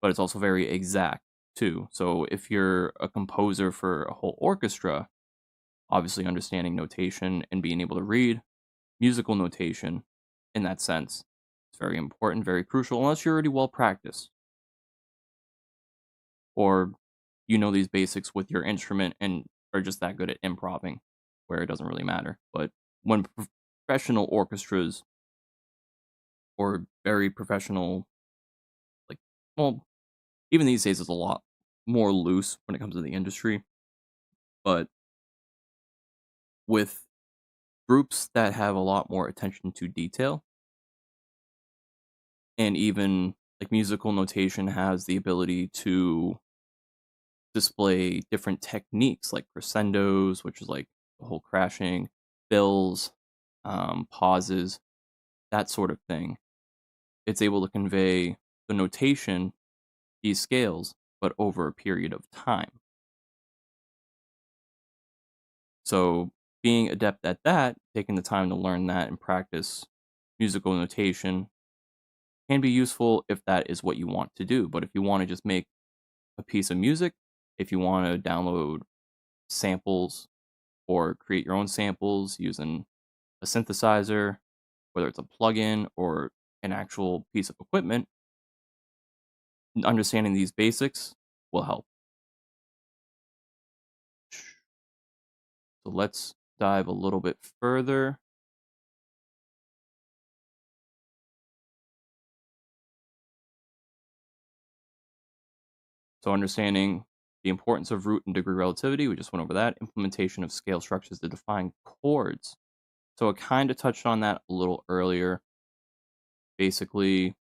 but it's also very exact too. So if you're a composer for a whole orchestra, obviously understanding notation and being able to read musical notation in that sense is very important, very crucial, unless you're already well practiced or you know these basics with your instrument and are just that good at improving where it doesn't really matter. But when professional orchestras or very professional, like, well, even these days it's a lot more loose when it comes to the industry, but with groups that have a lot more attention to detail and even like musical notation has the ability to display different techniques like crescendos, which is like the whole crashing, fills, pauses, that sort of thing. It's able to convey the notation, these scales, but over a period of time. So being adept at that, taking the time to learn that and practice musical notation can be useful if that is what you want to do. But if you want to just make a piece of music, if you want to download samples or create your own samples using a synthesizer, whether it's a plugin or an actual piece of equipment, understanding these basics will help. So let's dive a little bit further. So understanding the importance of root and degree relativity, we just went over that. Implementation of scale structures to define chords. So I kind of touched on that a little earlier. Basically,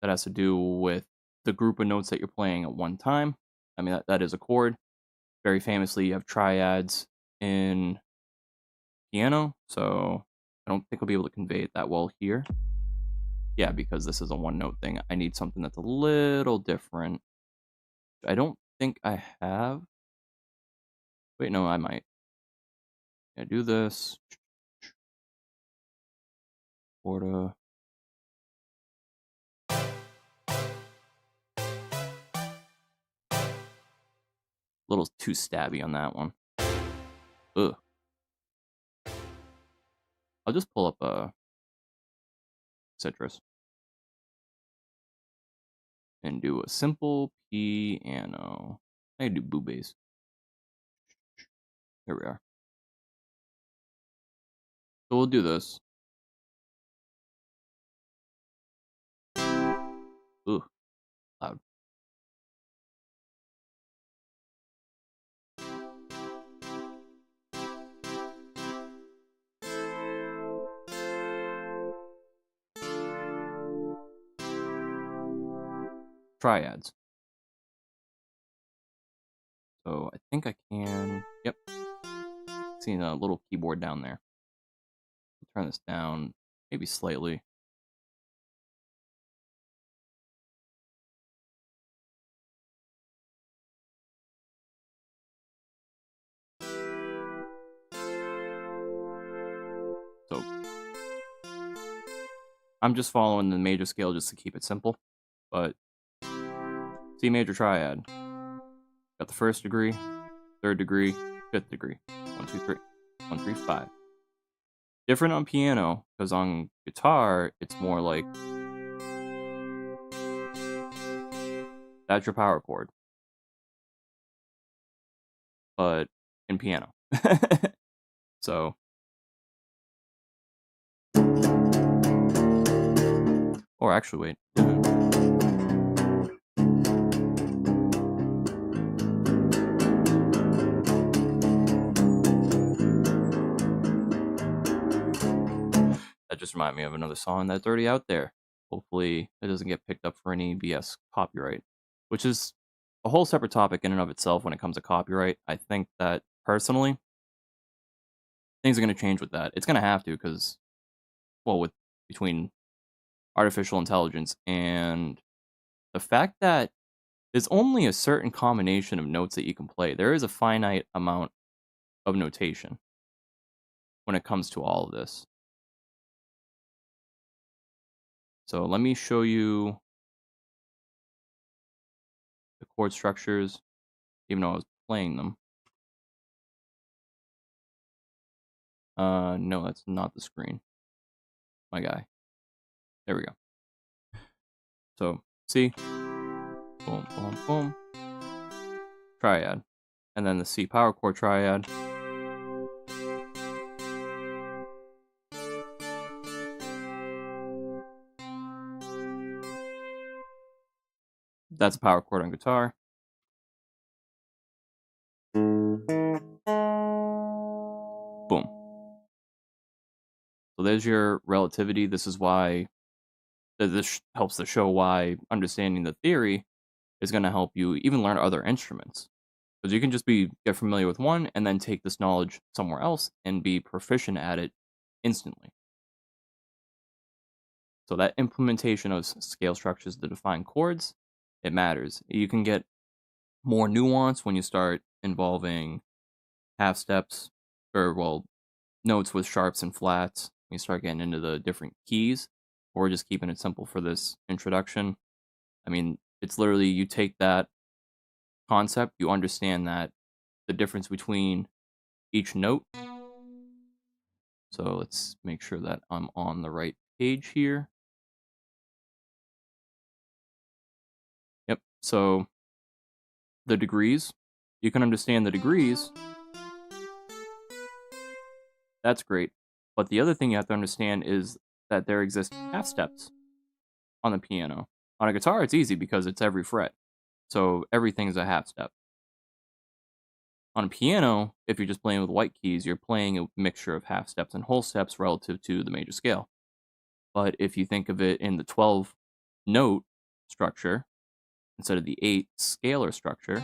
that has to do with the group of notes that you're playing at one time. I mean, that is a chord. Very famously, you have triads in piano, so I don't think I'll be able to convey it that well here. Yeah, because this is a one-note thing. I need something that's a little different. I don't think I have. Wait, no, I might. Yeah, do this. Quarter. Little too stabby on that one. Ugh. I'll just pull up a citrus and do a simple piano. I can do boo bass. Here we are. So we'll do this. Ugh, loud. Triads. So I think I can. Yep. Seeing a little keyboard down there. Turn this down, maybe slightly. So I'm just following the major scale just to keep it simple. But C major triad. Got the first degree, third degree, fifth degree. 1, 2, 3. 1, 3, 5. Different on piano, because on guitar, it's more like that's your power chord. But in piano. So or actually wait. That just reminded me of another song that's already out there. Hopefully it doesn't get picked up for any BS copyright, which is a whole separate topic in and of itself when it comes to copyright. I think that personally, things are going to change with that. It's going to have to because, well, with between artificial intelligence and the fact that there's only a certain combination of notes that you can play. There is a finite amount of notation when it comes to all of this. So let me show you the chord structures, even though I was playing them. No, that's not the screen. My guy. There we go. So, see? Boom, boom, boom. Triad. And then the C power chord triad. That's a power chord on guitar. Boom. So there's your relativity. This is why this helps to show why understanding the theory is going to help you even learn other instruments. Because you can just get familiar with one and then take this knowledge somewhere else and be proficient at it instantly. So that implementation of scale structures to define chords, it matters. You can get more nuance when you start involving half steps, or well, notes with sharps and flats. When you start getting into the different keys, or just keeping it simple for this introduction. I mean, it's literally you take that concept, you understand that the difference between each note. So let's make sure that I'm on the right page here. Yep. So the degrees, you can understand the degrees. That's great. But the other thing you have to understand is that there exist half steps on the piano. On a guitar, it's easy because it's every fret. So everything is a half step. On a piano, if you're just playing with white keys, you're playing a mixture of half steps and whole steps relative to the major scale. But if you think of it in the 12 note structure, instead of the 8 scalar structure,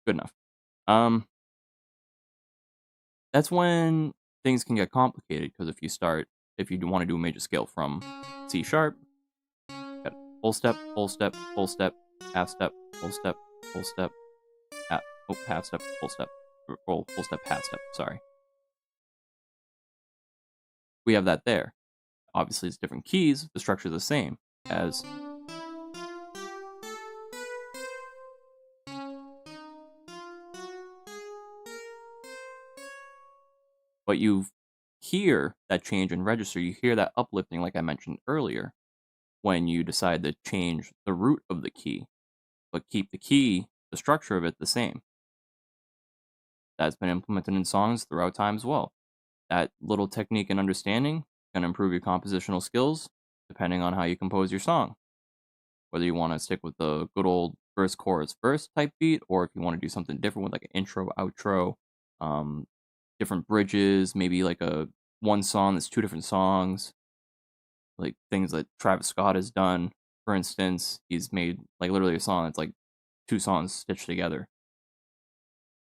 Good enough. Um, that's when things can get complicated because if you want to do a major scale from C sharp, got full step, full step, full step, half step, full step, full step, half step, full step, or full step, half step. Sorry, we have that there. Obviously, it's different keys. The structure is the same as, but you hear that change in register. You hear that uplifting, like I mentioned earlier, when you decide to change the root of the key, but keep the structure of it the same. That's been implemented in songs throughout time as well. That little technique and understanding can improve your compositional skills depending on how you compose your song. Whether you want to stick with the good old verse, chorus, verse type beat, or if you want to do something different with like an intro, outro, um, different bridges, maybe like a one song that's two different songs, like things that Travis Scott has done. For instance, he's made like literally a song that's like two songs stitched together.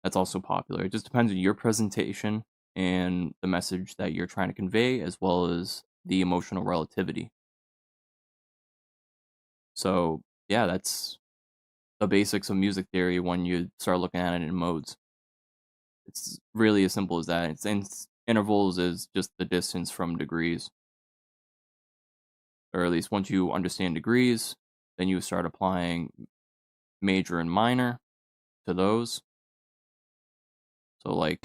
That's also popular. It just depends on your presentation and the message that you're trying to convey, as well as the emotional relativity. So, yeah, that's the basics of music theory when you start looking at it in modes. It's really as simple as that. Intervals is just the distance from degrees, or at least once you understand degrees, then you start applying major and minor to those. So, like,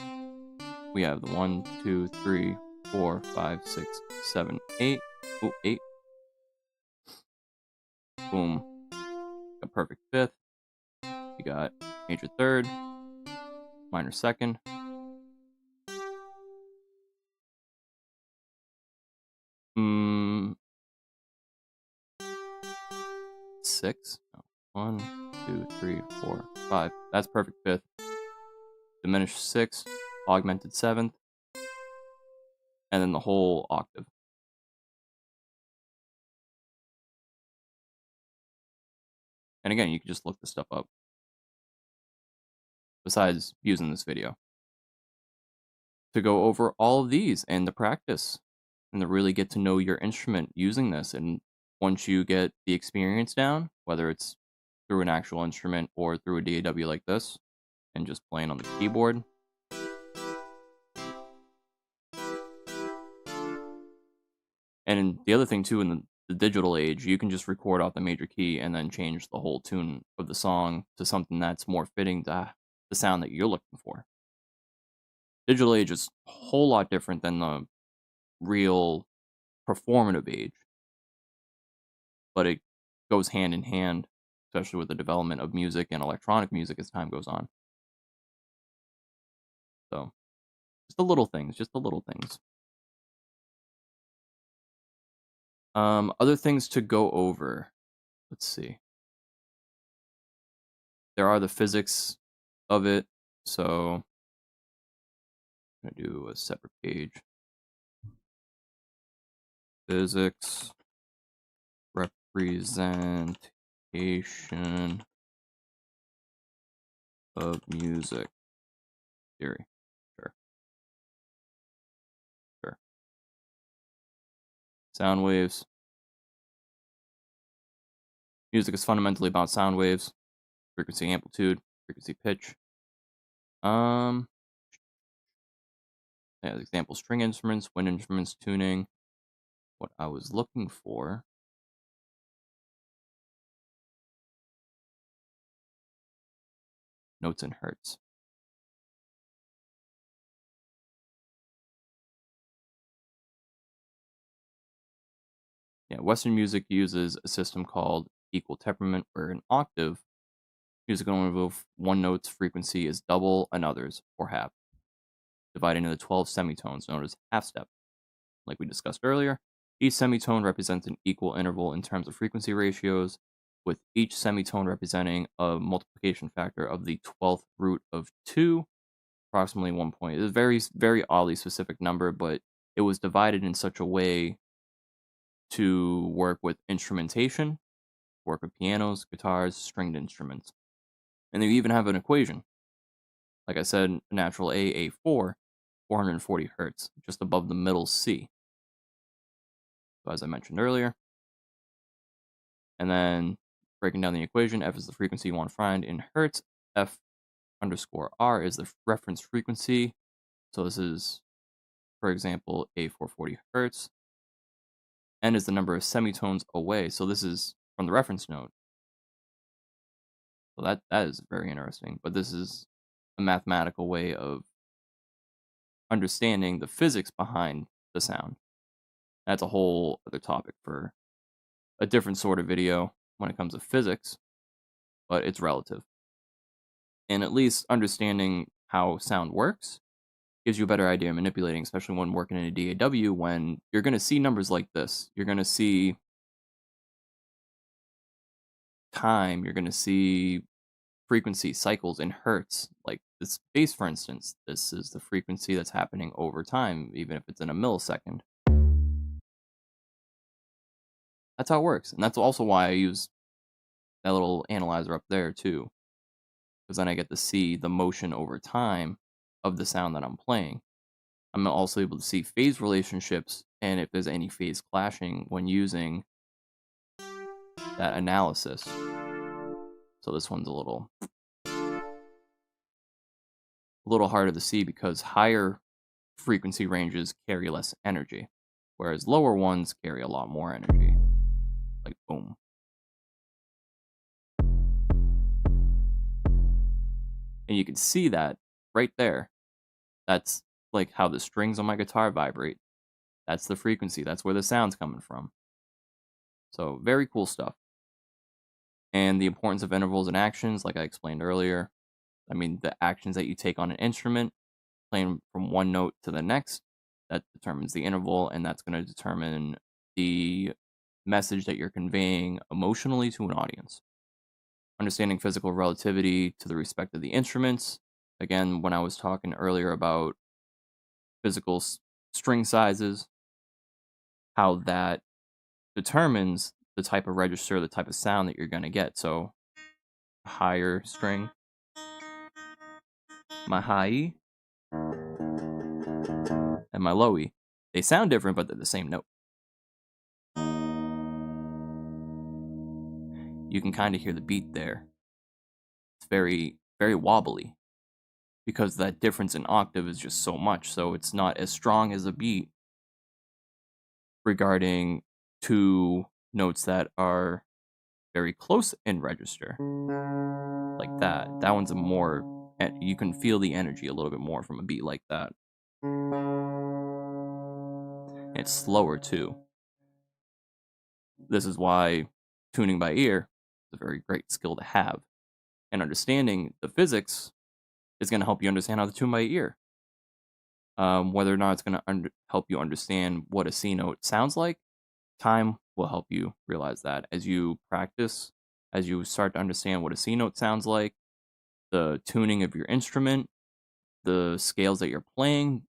we have the 1, 2, 3, 4, 5, 6, 7, 8. Oh, 8. Boom. A perfect fifth. You got major third, minor second. Mm, 6. No. 1, 2, 3, 4, 5. That's perfect fifth. Diminished sixth, augmented seventh, and then the whole octave. And again, you can just look this stuff up besides using this video to go over all of these and the practice and to really get to know your instrument using this. And once you get the experience down, whether it's through an actual instrument or through a DAW like this and just playing on the keyboard, and the other thing too, in the digital age, you can just record off the major key and then change the whole tune of the song to something that's more fitting to the sound that you're looking for. Digital age is a whole lot different than the real performative age, but it goes hand in hand, especially with the development of music and electronic music as time goes on. So, just the little things, just the little things. Other things to go over. Let's see. There are the physics of it, so I'm gonna do a separate page. Physics representation of music theory. Sure. Sure. Sound waves. Music is fundamentally about sound waves, frequency, amplitude, frequency, pitch. Yeah, example, string instruments, wind instruments, tuning. What I was looking for, notes and hertz. Yeah, Western music uses a system called equal temperament, where an octave, music only involve one note's frequency is double another's, or half, divided into 12 semitones known as half step. Like we discussed earlier, each semitone represents an equal interval in terms of frequency ratios, with each semitone representing a multiplication factor of the 12th root of 2, approximately 1 point. It's a very, very oddly specific number, but it was divided in such a way to work with instrumentation, work with pianos, guitars, stringed instruments. And they even have an equation Like I said, natural A4, 440 hertz, just above the middle C. So as I mentioned earlier. And then breaking down the equation, F is the frequency you want to find in hertz. F underscore R is the reference frequency. So this is, for example, A440 hertz. N is the number of semitones away. So this is from the reference note. So that is very interesting. But this is a mathematical way of understanding the physics behind the sound. That's a whole other topic for a different sort of video when it comes to physics, but it's relative. And at least understanding how sound works gives you a better idea of manipulating, especially when working in a DAW, when you're going to see numbers like this. You're going to see time, you're going to see frequency cycles in hertz. Like this bass, for instance, this is the frequency that's happening over time, even if it's in a millisecond. That's how it works. And that's also why I use that little analyzer up there too, because then I get to see the motion over time of the sound that I'm playing. I'm also able to see phase relationships and if there's any phase clashing when using that analysis. So this one's a little harder to see because higher frequency ranges carry less energy, whereas lower ones carry a lot more energy. Like boom. And you can see that right there. That's like how the strings on my guitar vibrate. That's the frequency. That's where the sound's coming from. So very cool stuff. And the importance of intervals and actions, like I explained earlier. I mean, the actions that you take on an instrument, playing from one note to the next, that determines the interval, and that's going to determine the message that you're conveying emotionally to an audience. Understanding physical relativity to the respect of the instruments. Again, when I was talking earlier about physical string sizes, how that determines the type of register, the type of sound that you're going to get. So, higher string, my high E, and my low E. They sound different, but they're the same note. You can kind of hear the beat there. It's very, very wobbly because that difference in octave is just so much. So it's not as strong as a beat regarding two notes that are very close in register. Like that. That one's a more, you can feel the energy a little bit more from a beat like that. And it's slower too. This is why tuning by ear is a very great skill to have. And understanding the physics is going to help you understand how to tune by ear. Whether or not it's going to help you understand what a C note sounds like, time will help you realize that. As you practice, as you start to understand what a C note sounds like, the tuning of your instrument, the scales that you're playing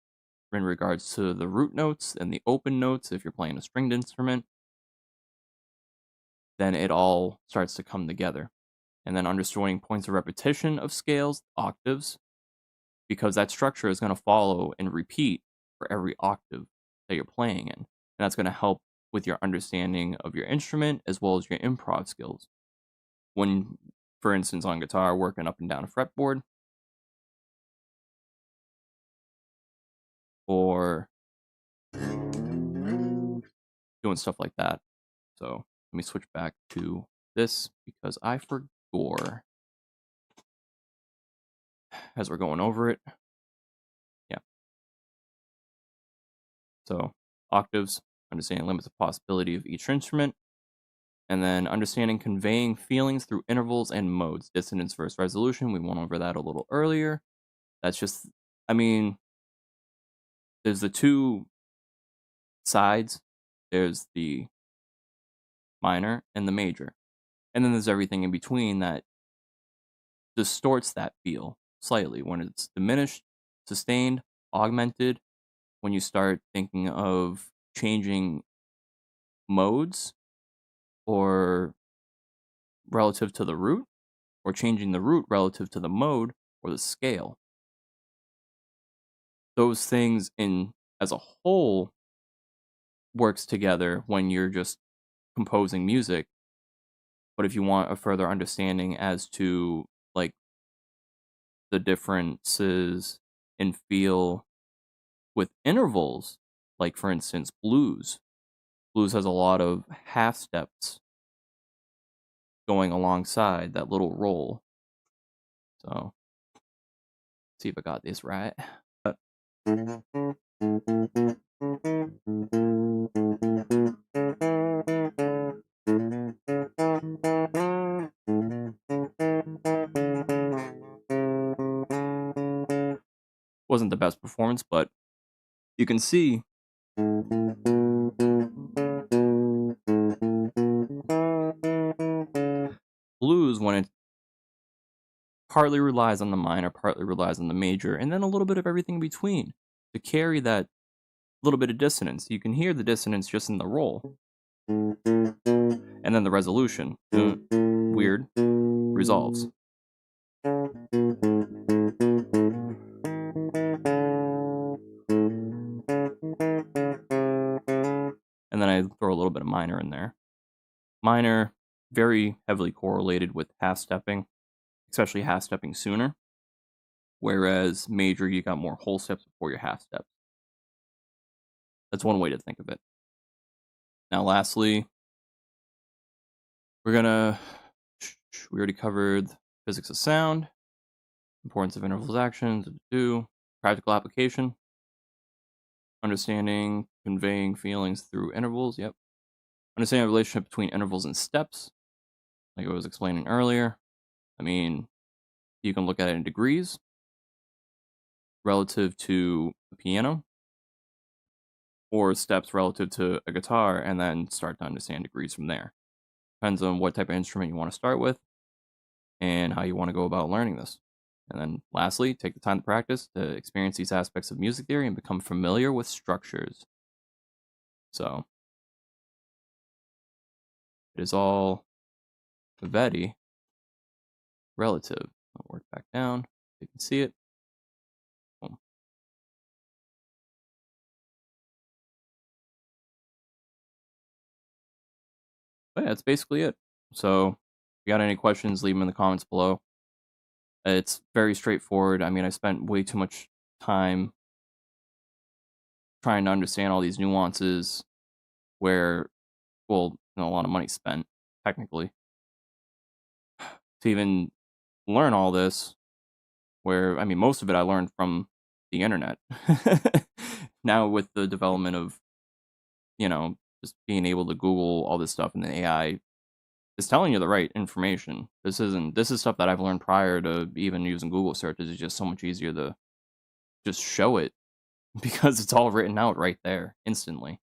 in regards to the root notes and the open notes if you're playing a stringed instrument, then it all starts to come together. And then understanding points of repetition of scales, octaves, because that structure is going to follow and repeat for every octave that you're playing in. And that's going to help with your understanding of your instrument as well as your improv skills. When, for instance, on guitar, working up and down a fretboard, or doing stuff like that. So let me switch back to this because I forgot as we're going over it. Yeah. So octaves, understanding limits of possibility of each instrument, and then understanding conveying feelings through intervals and modes, dissonance versus resolution. We went over that a little earlier. That's just, I mean, there's the two sides. There's the minor and the major. And then there's everything in between that distorts that feel slightly when it's diminished, sustained, augmented. When you start thinking of changing modes or relative to the root, or changing the root relative to the mode or the scale. those things in as a whole works together when you're just composing music. But if you want a further understanding as to like the differences in feel with intervals, like for instance blues has a lot of half steps going alongside that little roll. So see if I got this right. But wasn't the best performance, but you can see blues when it partly relies on the minor, partly relies on the major, and then a little bit of everything in between to carry that little bit of dissonance. You can hear the dissonance just in the roll. And then the resolution, weird, resolves. And then I throw a little bit of minor in there. Minor, very heavily correlated with half stepping, especially half stepping sooner. Whereas major, you got more whole steps before your half steps. That's one way to think of it. Now, lastly, we already covered physics of sound, importance of intervals actions, practical application, understanding, conveying feelings through intervals, yep. Understanding the relationship between intervals and steps, like I was explaining earlier. I mean, you can look at it in degrees relative to a piano, or steps relative to a guitar, and then start to understand degrees from there. Depends on what type of instrument you want to start with and how you want to go about learning this. And then lastly, take the time to practice to experience these aspects of music theory and become familiar with structures. So it is all very relative. I'll work back down so you can see it. Boom. But yeah, that's basically it. So if you got any questions, leave them in the comments below. It's very straightforward. I mean, I spent way too much time trying to understand all these nuances where, well, a lot of money spent, technically, to even learn all this, where, I mean, most of it I learned from the internet. Now with the development of, just being able to Google all this stuff and the AI is telling you the right information. This is stuff that I've learned prior to even using Google searches. It's just so much easier to just show it because it's all written out right there instantly.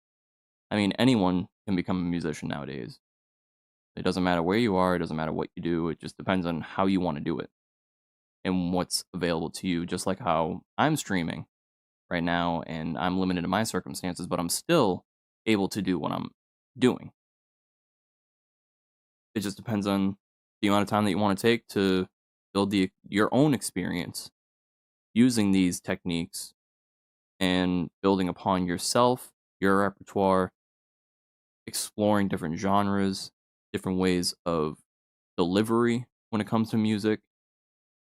I mean, anyone can become a musician nowadays. It doesn't matter where you are, it doesn't matter what you do, it just depends on how you want to do it and what's available to you, just like how I'm streaming right now and I'm limited in my circumstances, but I'm still able to do what I'm doing. It just depends on the amount of time that you want to take to build your own experience using these techniques and building upon yourself, your repertoire, exploring different genres, different ways of delivery when it comes to music,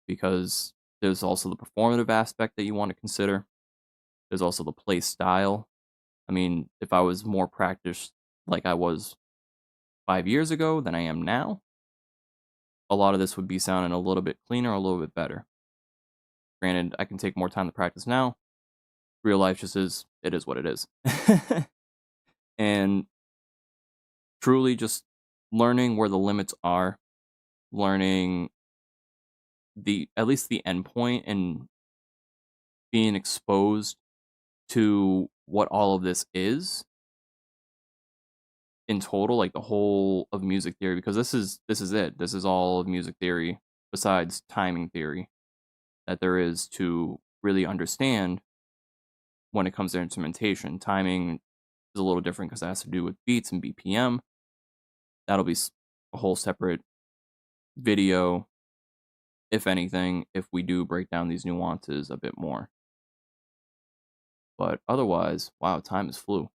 because there's also the performative aspect that you want to consider. There's also the play style. I mean, if I was more practiced like I was 5 years ago than I am now, a lot of this would be sounding a little bit cleaner, a little bit better. Granted, I can take more time to practice now. Real life just it is what it is. And truly just learning where the limits are, learning at least the end point, and being exposed to what all of this is in total, like the whole of music theory, because this is it. This is all of music theory besides timing theory that there is to really understand when it comes to instrumentation. Timing is a little different because it has to do with beats and BPM. That'll be a whole separate video, if anything, if we do break down these nuances a bit more. But otherwise, wow, time has flew.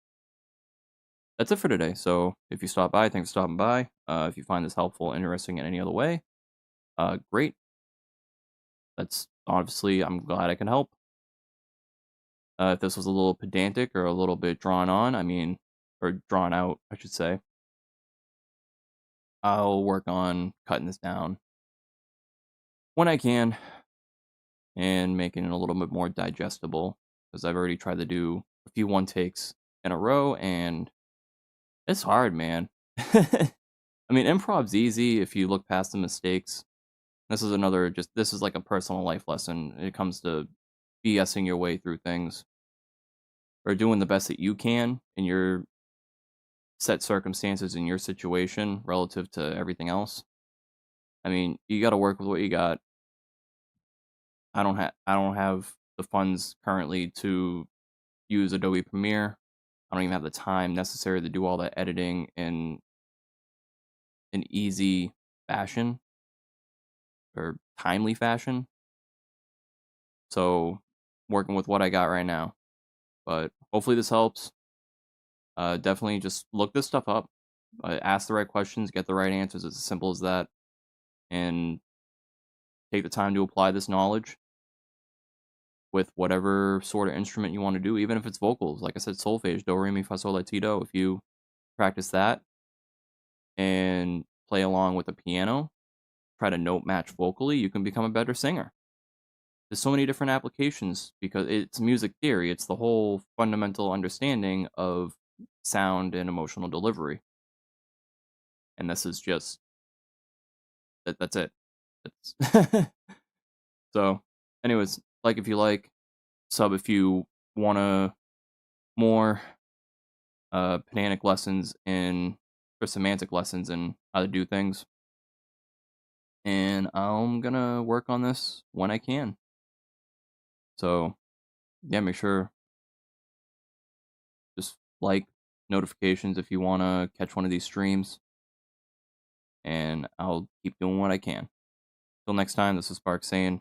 That's it for today. So if you stop by, thanks for stopping by. If you find this helpful, interesting in any other way, great. That's obviously, I'm glad I can help. If this was a little pedantic or a little bit drawn on, I mean, or drawn out, I should say, I'll work on cutting this down when I can and making it a little bit more digestible because I've already tried to do a few one takes in a row and it's hard, man. I mean, improv's easy if you look past the mistakes. This is like a personal life lesson. It comes to BSing your way through things or doing the best that you can in your set circumstances in your situation relative to everything else. I mean, you got to work with what you got. I don't have the funds currently to use Adobe Premiere. I don't even have the time necessary to do all that editing in an easy fashion or timely fashion. So, working with what I got right now. But hopefully this helps. Definitely just look this stuff up. Ask the right questions, get the right answers. It's as simple as that. And take the time to apply this knowledge with whatever sort of instrument you want to do, even if it's vocals. Like I said, solfege, do, re, mi, fa, sol, la, ti, do. If you practice that and play along with the piano, try to note match vocally, you can become a better singer. There's so many different applications because it's music theory. It's the whole fundamental understanding of sound and emotional delivery. And this is just that's it. That's so anyways, like if you like, sub if you wanna more pedantic lessons in or semantic lessons in how to do things. And I'm gonna work on this when I can. So yeah, make sure just like notifications if you wanna catch one of these streams. And I'll keep doing what I can. Till next time, this is Spark saying